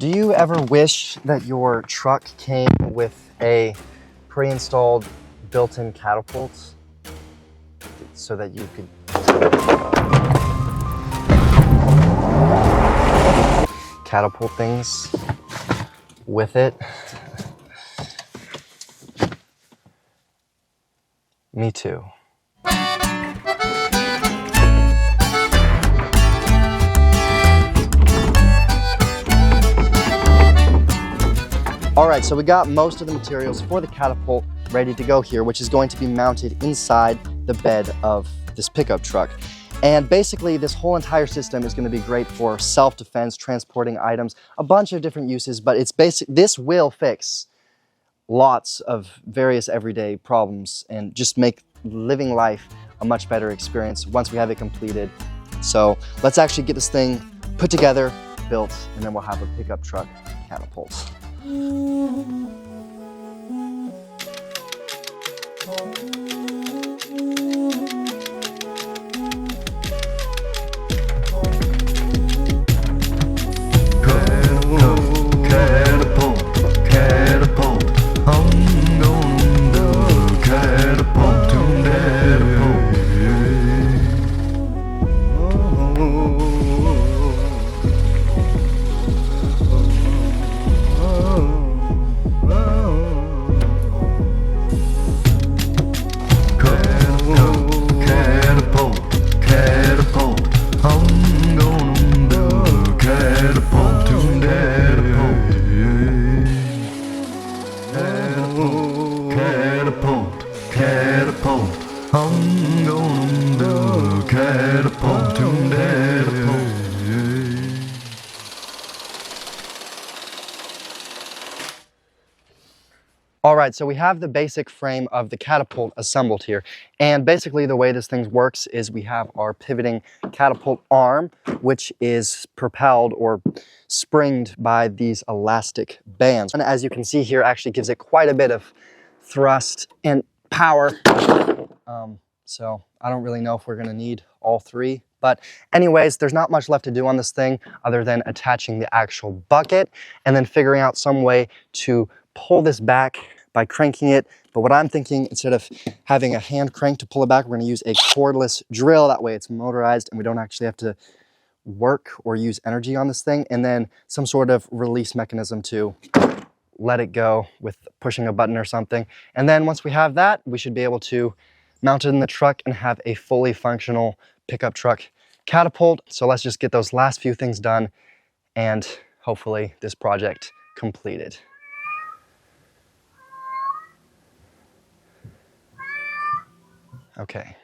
Do you ever wish that your truck came with a pre-installed built-in catapult so that you could catapult things with it? Me too. All right, so we got most of the materials for the catapult ready to go here, which is going to be mounted inside the bed of this pickup truck. And basically this whole entire system is going to be great for self-defense, transporting items, a bunch of different uses, but it's this will fix lots of various everyday problems and just make living life a much better experience once we have it completed. So let's actually get this thing put together, built, and then we'll have a pickup truck catapult. Cat-A-Pult, I'm gonna do Cat-A-Pult to Cat-A-Pult. All right, so we have the basic frame of the catapult assembled here. And basically the way this thing works is we have our pivoting catapult arm, which is propelled or springed by these elastic bands. And as you can see here, actually gives it quite a bit of thrust and power. So I don't really know if we're gonna need all three. But anyways, there's not much left to do on this thing other than attaching the actual bucket and then figuring out some way to pull this back by cranking it. But what I'm thinking, instead of having a hand crank to pull it back, we're gonna use a cordless drill. That way it's motorized and we don't actually have to work or use energy on this thing. And then some sort of release mechanism to let it go with pushing a button or something. And then once we have that, we should be able to mount it in the truck and have a fully functional pickup truck catapult. So let's just get those last few things done and hopefully this project completed. Okay.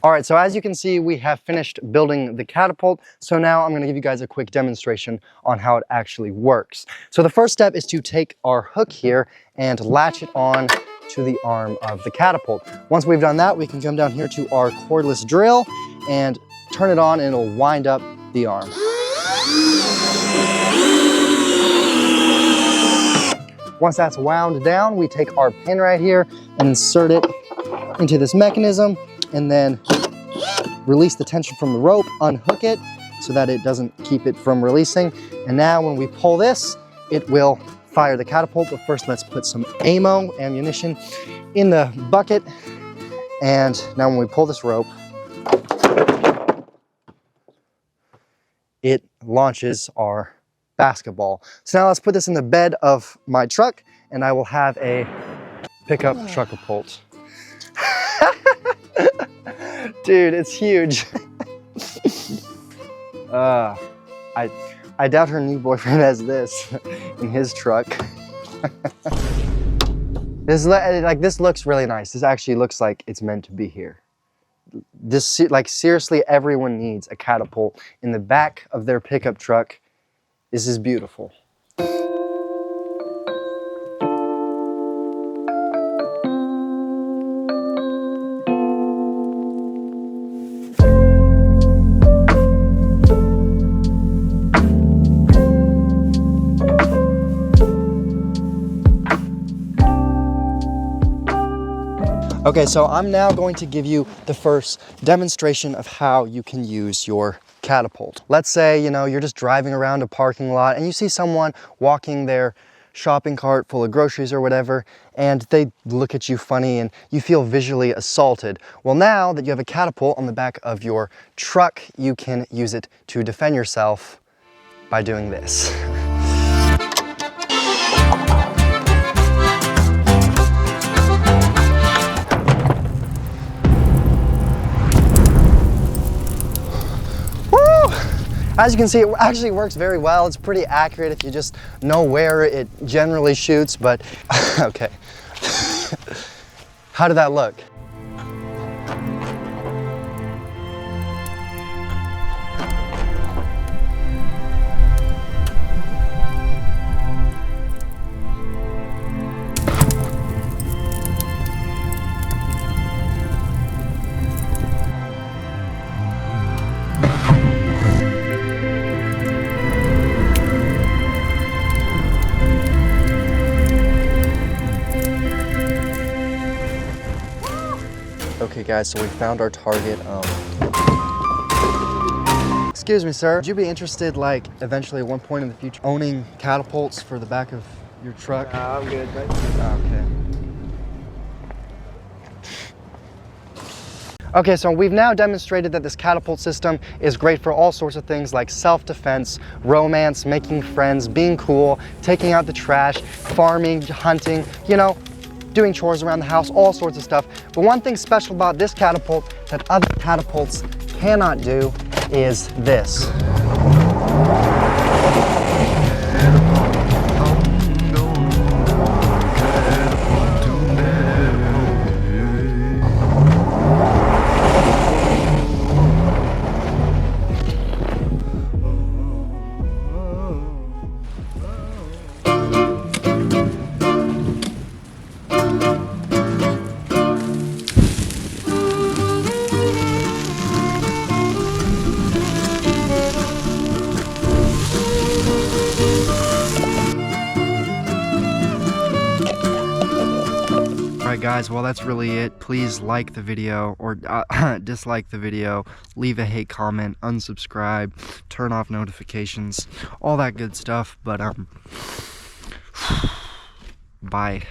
All right, so as you can see, we have finished building the catapult. So now I'm gonna give you guys a quick demonstration on how it actually works. So the first step is to take our hook here and latch it on to the arm of the catapult. Once we've done that, we can come down here to our cordless drill and turn it on and it'll wind up the arm. Once that's wound down, we take our pin right here and insert it into this mechanism and then release the tension from the rope, unhook it so that it doesn't keep it from releasing. And now when we pull this, it will fire the catapult. But first let's put some ammunition in the bucket. And now when we pull this rope, it launches our basketball. So now let's put this in the bed of my truck and I will have a pickup truck-a-pult. Dude, it's huge. I doubt her new boyfriend has this in his truck. This looks really nice. This actually looks like it's meant to be here. This, like, seriously, everyone needs a catapult in the back of their pickup truck. This is beautiful. Okay, so I'm now going to give you the first demonstration of how you can use your catapult. Let's say, you're just driving around a parking lot and you see someone walking their shopping cart full of groceries or whatever, and they look at you funny and you feel visually assaulted. Well, now that you have a catapult on the back of your truck, you can use it to defend yourself by doing this. As you can see, it actually works very well. It's pretty accurate if you just know where it generally shoots, but okay. How did that look? Okay guys, so we found our target. Excuse me, sir. Would you be interested, like, eventually at one point in the future, owning catapults for the back of your truck? I'm good, but... Okay. Okay, so we've now demonstrated that this catapult system is great for all sorts of things like self-defense, romance, making friends, being cool, taking out the trash, farming, hunting, doing chores around the house, all sorts of stuff. But one thing special about this catapult that other catapults cannot do is this. Alright guys, well that's really it. Please like the video or dislike the video, leave a hate comment, unsubscribe, turn off notifications, all that good stuff, but bye.